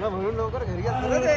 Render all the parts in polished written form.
म्हणून लवकर घरी घेतलं ना ते.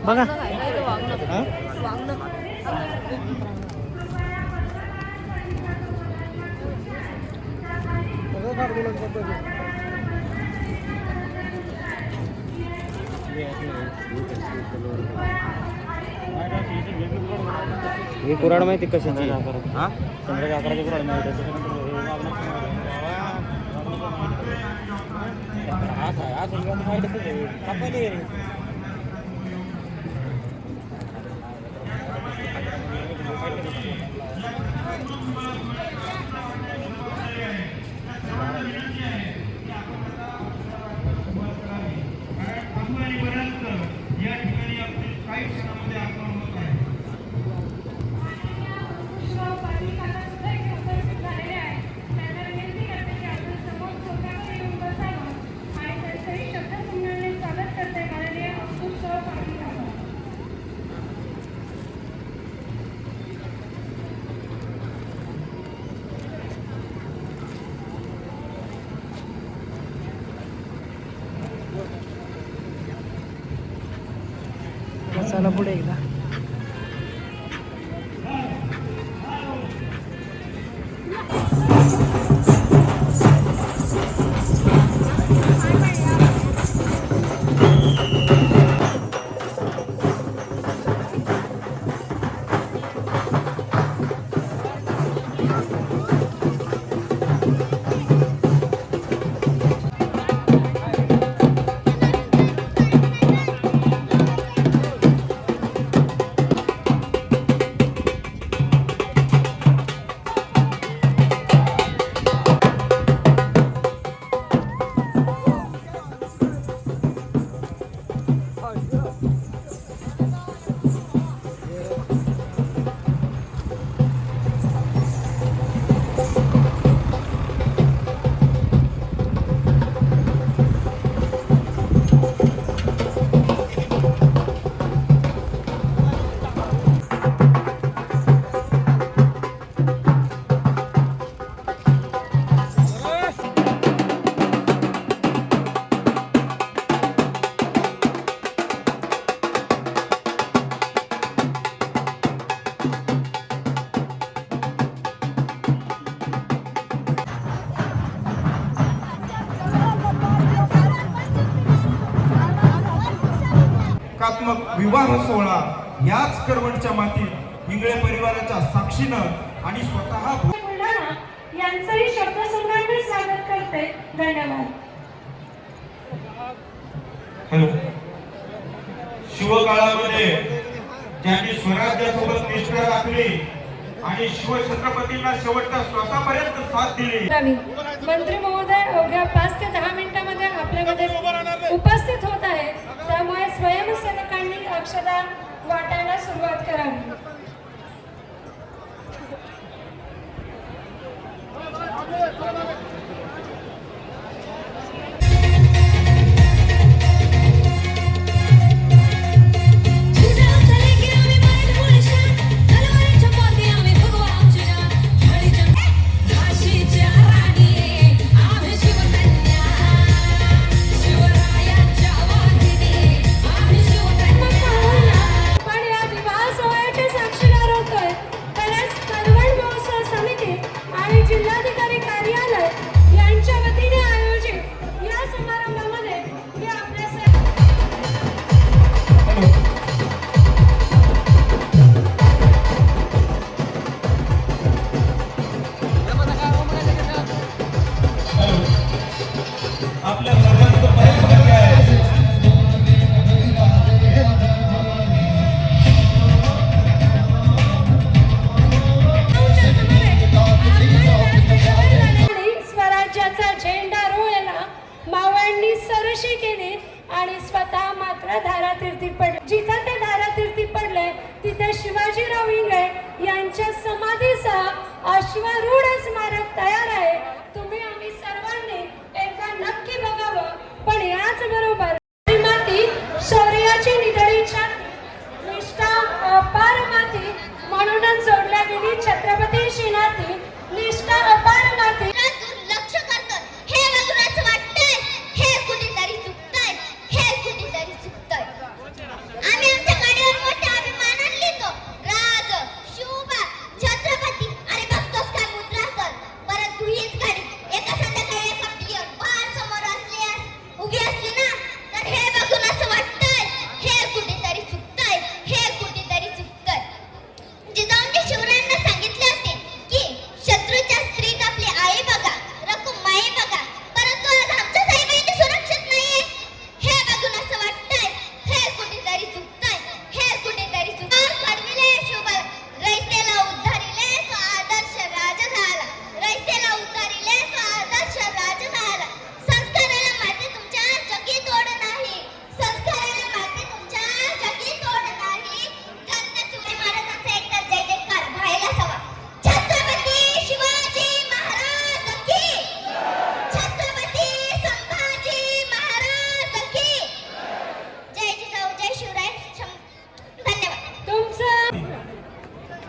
बघा ही कुराड माहिती कशाची? हा, 11ची कुराड माहिती. चला पुढे एकदा. विवाह सोहळा याच करवणच्या मातीत इंगळे परिवाराच्या साक्षीनं आणि स्वतः यांचंही शब्दसंग्रहाने स्वागत करते. धन्यवाद. हॅलो. शिवकाळामध्ये ज्यांनी स्वराज्यासोबत निष्ठा राखली आणि शिवछत्रपतींना शेवटच्या श्वासापर्यंत साथ दिली. मंत्री महोदय अवघ्या 5 ते 10 मिनिटांमध्ये आपल्यामध्ये उपस्थित होत आहे. त्यामुळे स्वयंसेवकांनी अक्षता वाटायला सुरुवात करावी. पण या विवाह सोहळ्याचे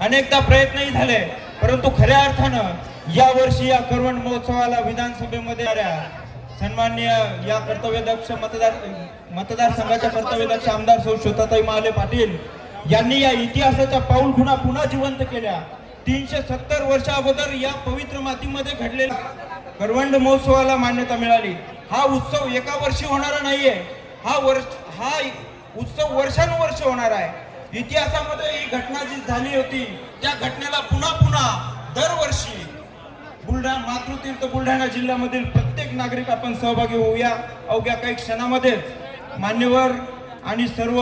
अनेकदा प्रयत्नही झाले, परंतु खऱ्या अर्थानं यावर्षी या करवंद महोत्सवाला विधानसभेमध्ये सन्माननीय या कर्तव्यदक्ष मतदारसंघाच्या कर्तव्यदक्ष आमदार सौ श्वेताताई महाले पाटील यांनी या इतिहासाच्या पाऊलखुणा पुन्हा जिवंत केल्या. 370 वर्षा अगोदर या पवित्र मातीमध्ये घडलेल्या करवंद महोत्सवाला मान्यता मिळाली. हा उत्सव एका वर्षी होणारा नाहीये, हा उत्सव वर्षानुवर्ष होणार आहे. इतिहासामध्ये ही घटना जी झाली होती त्या घटनेला पुन्हा दरवर्षी मातृतीर्थ बुलढाणा जिल्ह्यामधील प्रत्येक नागरिक आपण सहभागी होऊया. अवघ्या काही क्षणामध्येच मान्यवर आणि सर्व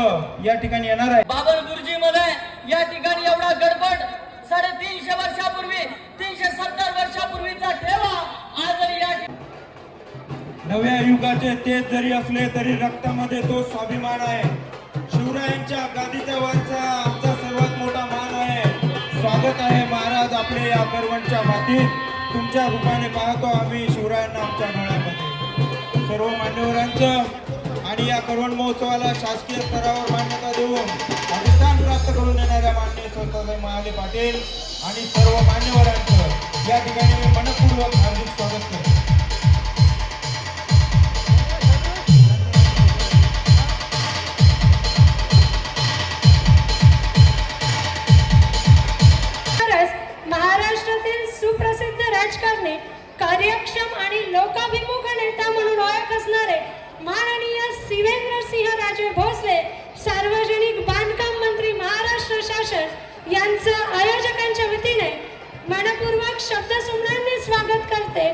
या ठिकाणी येणार आहे. बाबर गुरुजी मध्ये या ठिकाणी एवढा गडबड 350 वर्षापूर्वी 370 वर्षापूर्वीचा ठेवा आज या नव्या युगाचे तेज जरी असले तरी रक्तामध्ये तो स्वाभिमान आहे. शिवरायांच्या गादीचा वरचा आमचा सर्वात मोठा मान आहे. स्वागत आहे महाराज आपले या करवंदच्या मातीत. तुमच्या रूपाने पाहतो आम्ही शिवरायांना आमच्या डोळ्यामध्ये. सर्व मान्यवरांचं आणि या करवंद महोत्सवाला शासकीय स्तरावर मान्यता देऊन अधिष्ठान प्राप्त करून देणाऱ्या माननीय श्वेताताई महाले पाटील आणि सर्व मान्यवरांचं या ठिकाणी मी मनपूर्वक हार्दिक स्वागत करतो. महाराष्ट्रातील सुप्रसिद्ध राजकारणी, कार्यक्षम आणि लोकाभिमुख नेता म्हणून ओळख असणारे माननीय शिवेंद्रसिंह राजे भोसले, सार्वजनिक बांधकाम मंत्री, महाराष्ट्र शासन यांचं आयोजकांच्या वतीने मनपूर्वक शब्दसुमनांनी स्वागत करते.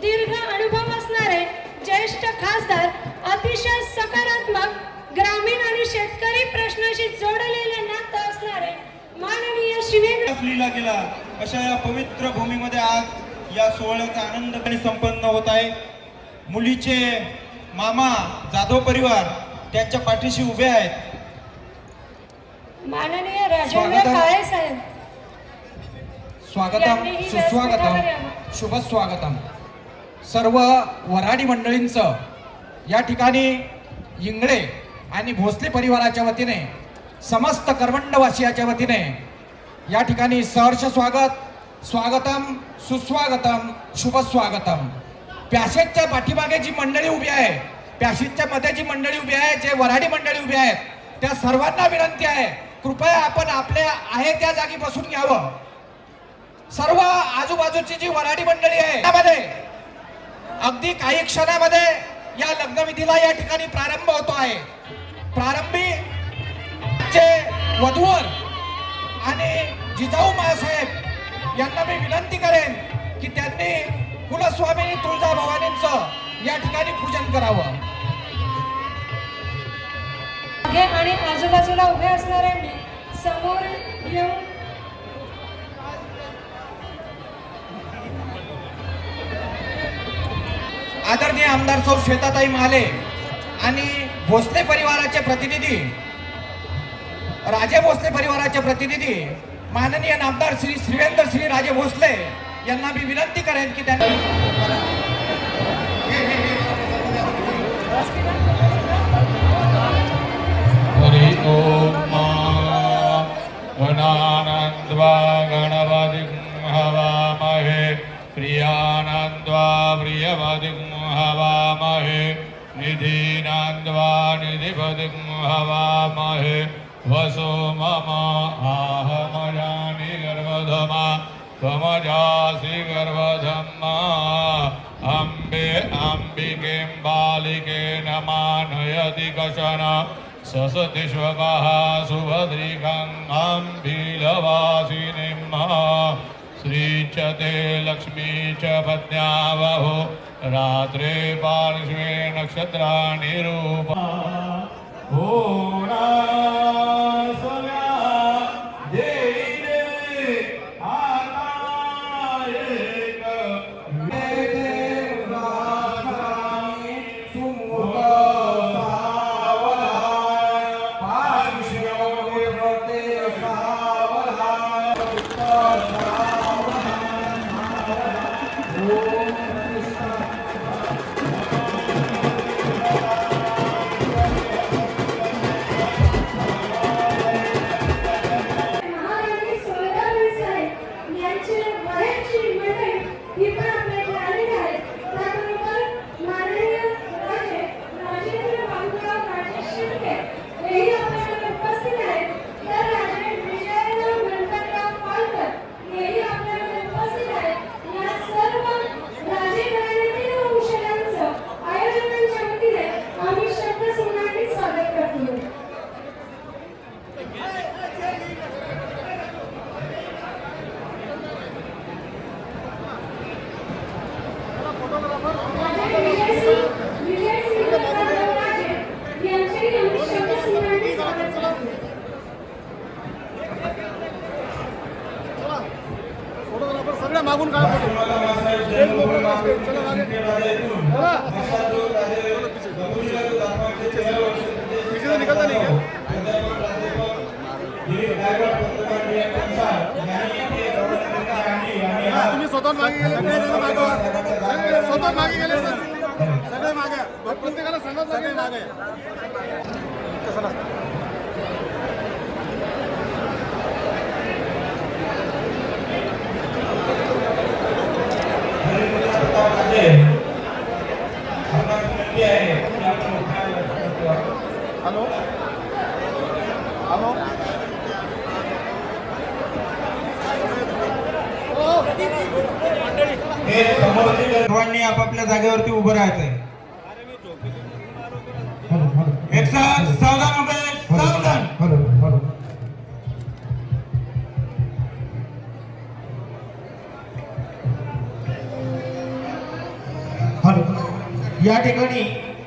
दीर्घ अनुभव असणारे ज्येष्ठ खासदार, अतिशय सकारात्मक, ग्रामीण आणि शेतकरी प्रश्नाशी जोडलेले नातं असणारे माननीय शिवेंद्र लिहिला गेला अशा या पवित्र भूमीमध्ये आज या सोहळ्याचा आनंदपणे संपन्न होत आहे. मुलीचे मामा जाधव परिवार त्यांच्या पाठीशी उभे आहेत. माननीय राजेंद्र काळे साहेब स्वागतम, सुस्वागतम, शुभ स्वागतम. सर्व वऱ्हाडी मंडळींचं या ठिकाणी इंगळे आणि भोसले परिवाराच्या वतीने, समस्त करवंदवासियाच्या वतीने या ठिकाणी सहर्ष स्वागतम, सुस्वागतम, शुभ स्वागतम. पॅसेजच्या पाठीमागे जी मंडळी उभी आहे, पॅसेजच्या मध्ये जी मंडळी उभी आहे, जे वऱ्हाडी मंडळी उभी आहेत, त्या सर्वांना विनंती आहे, कृपया आपण आपल्या आहे त्या जागी बसून घ्यावं. सर्व आजूबाजूची जी वऱ्हाडी मंडळी आहे त्यामध्ये अगदी काही क्षणामध्ये या लग्नविधीला या ठिकाणी प्रारंभ होतो आहे. प्रारंभी वधूवर आणि जिजाऊ मासाहेब यांना मी विनंती करेन की त्यांनी कुलस्वामिनी तुळजाभवानींचं या ठिकाणी पूजन करावं. आणि आजूबाजूला उभे असणाऱ्यांनी समोर येऊन आदरणीय आमदार सौ श्वेताताई महाले आणि भोसले परिवाराचे प्रतिनिधी, राजे भोसले परिवाराचे प्रतिनिधी माननीय नामदार श्री श्रीवेंद्र राजे भोसले यांना मी विनंती करेन की त्यांनी हरि ओम गणानन्द्वा गणपतिं हवामहे प्रियानन्द्वा प्रियपतिं हवामहे निधीनान्द्वा निधिपतिं हवामहे वसो मम आहमयानि गर्भधमा त्वमजासि गर्भधम्मा अम्बे अम्बिकें बालिकेन मानयति कशन ससतिष्वकः सुभद्रिकं अम्बिलवासिनीं श्री च ते लक्ष्मी च पत्न्यावहो रात्रे पार्श्वे नक्षत्राणि रूपा सेकंड राजातून मशालदूर राजे गगुलीवर दाखवायचे 13 वर्ष पीछे से निकलता नहीं क्या? तुम्ही स्वतः मागे गेले स्वतः मागे गेले सगळे मागे प्रत्येकाला सांगत सगळे मागे कसं नसतं हॅलो हॅलो हे समोरचे सर्वांनी आपापल्या जागेवरती उभं राहायचंय. एक साथ सावधान हो गए, सावधान. या ठिकाणी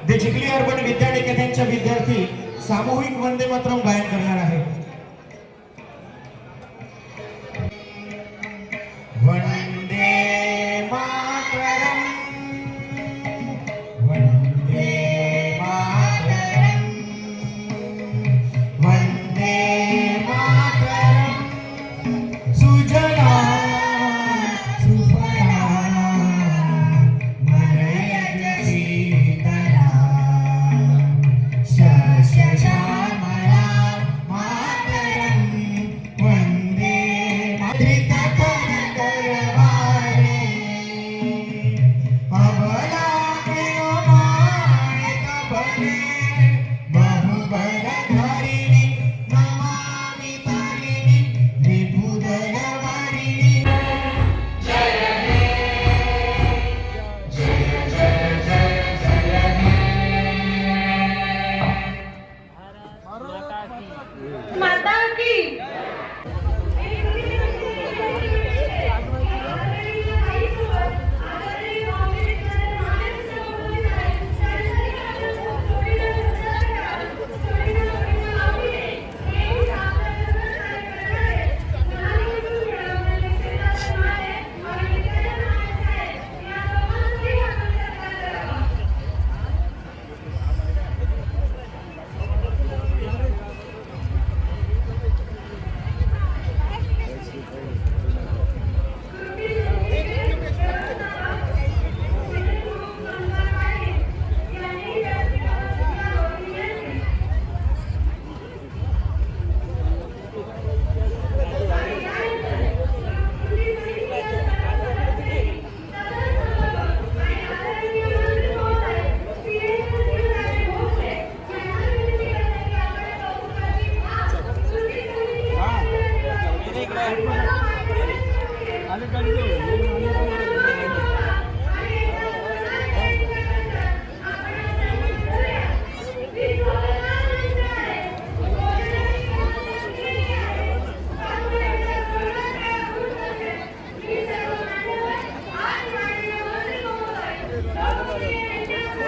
द चिखली अर्बन विद्यानिकेतनचे विद्यार्थी सामूहिक वंदे मातरम गायन करणार आहेत.